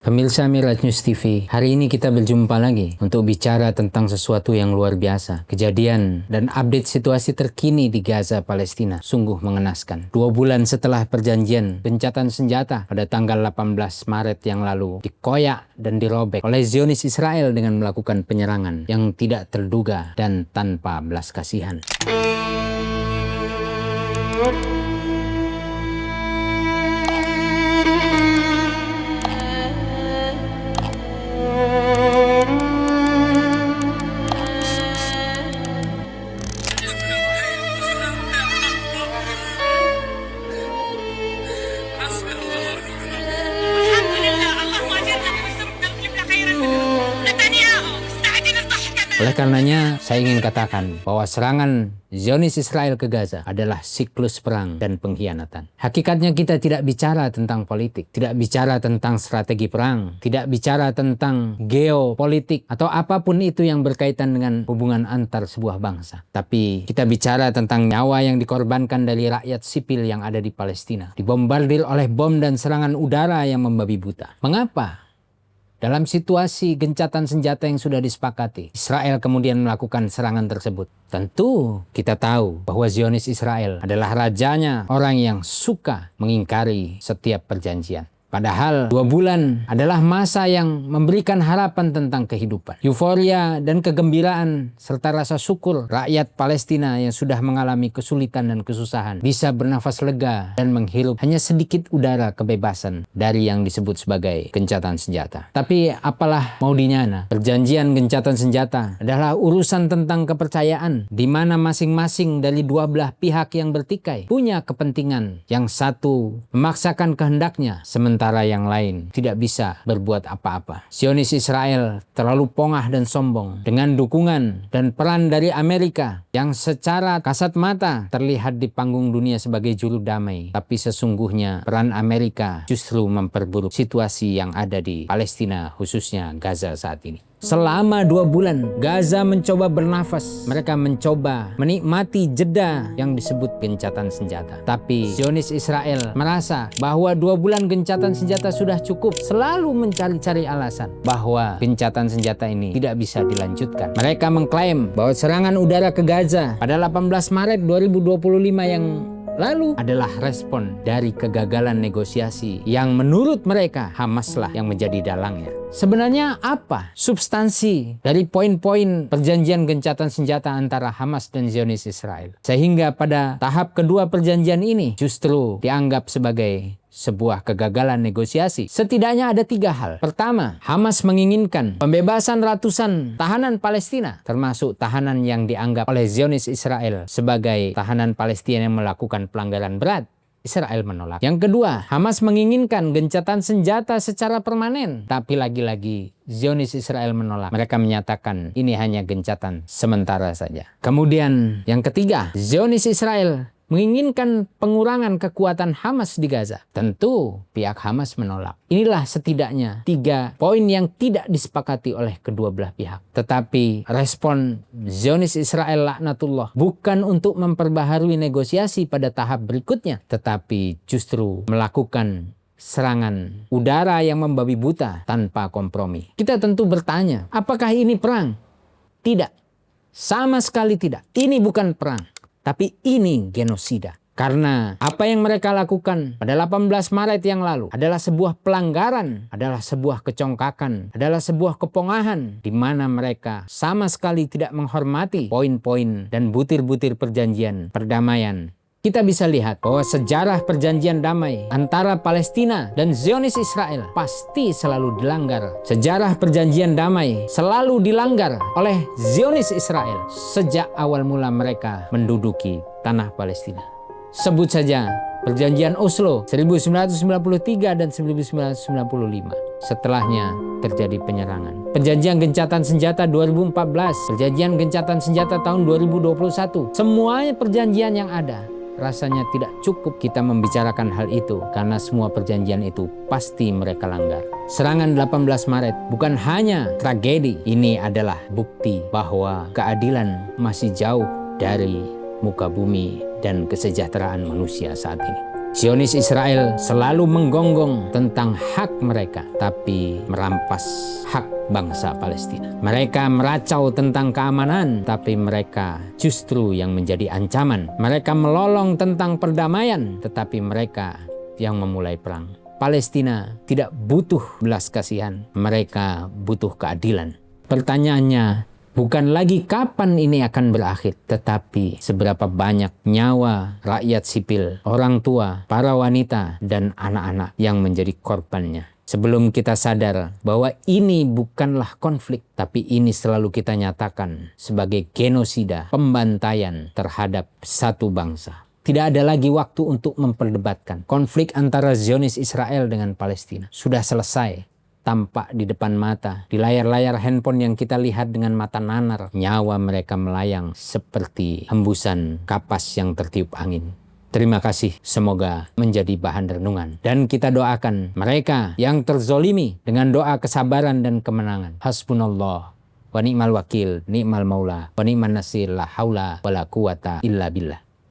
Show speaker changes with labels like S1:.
S1: Pemirsa Miraj News TV, hari ini kita berjumpa lagi untuk bicara tentang sesuatu yang luar biasa. Kejadian dan update situasi terkini di Gaza, Palestina sungguh mengenaskan. 2 bulan setelah perjanjian gencatan senjata pada tanggal 18 Maret yang lalu dikoyak dan dirobek oleh Zionis Israel dengan melakukan penyerangan yang tidak terduga dan tanpa belas kasihan. Oleh karenanya, saya ingin katakan bahwa serangan Zionis Israel ke Gaza adalah siklus perang dan pengkhianatan. Hakikatnya kita tidak bicara tentang politik, tidak bicara tentang strategi perang, tidak bicara tentang geopolitik atau apapun itu yang berkaitan dengan hubungan antar sebuah bangsa. Tapi kita bicara tentang nyawa yang dikorbankan dari rakyat sipil yang ada di Palestina, dibombardir oleh bom dan serangan udara yang membabi buta. Mengapa? Dalam situasi gencatan senjata yang sudah disepakati, Israel kemudian melakukan serangan tersebut. Tentu kita tahu bahwa Zionis Israel adalah rajanya orang yang suka mengingkari setiap perjanjian. Padahal 2 bulan adalah masa yang memberikan harapan tentang kehidupan. Euforia dan kegembiraan serta rasa syukur rakyat Palestina yang sudah mengalami kesulitan dan kesusahan bisa bernafas lega dan menghirup hanya sedikit udara kebebasan dari yang disebut sebagai gencatan senjata. Tapi apalah mau dinyana, perjanjian gencatan senjata adalah urusan tentang kepercayaan di mana masing-masing dari dua belah pihak yang bertikai punya kepentingan. Yang satu memaksakan kehendaknya, sementara yang lain tidak bisa berbuat apa-apa. Zionis Israel terlalu pongah dan sombong dengan dukungan dan peran dari Amerika yang secara kasat mata terlihat di panggung dunia sebagai juru damai. Tapi sesungguhnya peran Amerika justru memperburuk situasi yang ada di Palestina, khususnya Gaza saat ini. Selama 2 bulan, Gaza mencoba bernafas. Mereka mencoba menikmati jeda yang disebut gencatan senjata. Tapi Zionis Israel merasa bahwa 2 bulan gencatan senjata sudah cukup. Selalu mencari-cari alasan bahwa gencatan senjata ini tidak bisa dilanjutkan. Mereka mengklaim bahwa serangan udara ke Gaza pada 18 Maret 2025 yang lalu adalah respon dari kegagalan negosiasi yang menurut mereka Hamaslah yang menjadi dalangnya. Sebenarnya apa substansi dari poin-poin perjanjian gencatan senjata antara Hamas dan Zionis Israel? Sehingga pada tahap kedua perjanjian ini justru dianggap sebagai sebuah kegagalan negosiasi. Setidaknya ada 3 hal. Pertama, Hamas menginginkan pembebasan ratusan tahanan Palestina, termasuk tahanan yang dianggap oleh Zionis Israel sebagai tahanan Palestina yang melakukan pelanggaran berat. Israel menolak. Yang kedua, Hamas menginginkan gencatan senjata secara permanen. Tapi lagi-lagi Zionis Israel menolak. Mereka menyatakan ini hanya gencatan sementara saja. Kemudian yang ketiga, Zionis Israel menginginkan pengurangan kekuatan Hamas di Gaza. Tentu pihak Hamas menolak. Inilah setidaknya 3 poin yang tidak disepakati oleh kedua belah pihak. Tetapi respon Zionis Israel laknatullah bukan untuk memperbaharui negosiasi pada tahap berikutnya, tetapi justru melakukan serangan udara yang membabi buta tanpa kompromi. Kita tentu bertanya, apakah ini perang? Tidak. Sama sekali tidak. Ini bukan perang. Tapi ini genosida. Karena apa yang mereka lakukan pada 18 Maret yang lalu adalah sebuah pelanggaran, adalah sebuah kecongkakan, adalah sebuah kepongahan di mana mereka sama sekali tidak menghormati poin-poin dan butir-butir perjanjian perdamaian. Kita bisa lihat bahwa sejarah perjanjian damai antara Palestina dan Zionis Israel pasti selalu dilanggar. Sejarah perjanjian damai selalu dilanggar oleh Zionis Israel sejak awal mula mereka menduduki tanah Palestina. Sebut saja perjanjian Oslo 1993 dan 1995. Setelahnya terjadi penyerangan. Perjanjian gencatan senjata 2014, perjanjian gencatan senjata tahun 2021. Semuanya perjanjian yang ada. Rasanya tidak cukup kita membicarakan hal itu karena semua perjanjian itu pasti mereka langgar. Serangan 18 Maret bukan hanya tragedi, ini adalah bukti bahwa keadilan masih jauh dari muka bumi dan kesejahteraan manusia saat ini. Zionis Israel selalu menggonggong tentang hak mereka, tapi merampas hak bangsa Palestina. Mereka meracau tentang keamanan, tapi mereka justru yang menjadi ancaman. Mereka melolong tentang perdamaian, tetapi mereka yang memulai perang. Palestina tidak butuh belas kasihan, mereka butuh keadilan. Pertanyaannya, bukan lagi kapan ini akan berakhir, tetapi seberapa banyak nyawa rakyat sipil, orang tua, para wanita, dan anak-anak yang menjadi korbannya. Sebelum kita sadar bahwa ini bukanlah konflik, tapi ini selalu kita nyatakan sebagai genosida, pembantaian terhadap satu bangsa. Tidak ada lagi waktu untuk memperdebatkan. Konflik antara Zionis Israel dengan Palestina sudah selesai. Tampak di depan mata, di layar-layar handphone yang kita lihat dengan mata nanar. Nyawa mereka melayang seperti hembusan kapas yang tertiup angin. Terima kasih, semoga menjadi bahan renungan. Dan kita doakan mereka yang terzolimi dengan doa kesabaran dan kemenangan. Hasbunallah wa ni'mal wakil, ni'mal maula, wa ni'man nasir, la haula wa la quwata illa billah.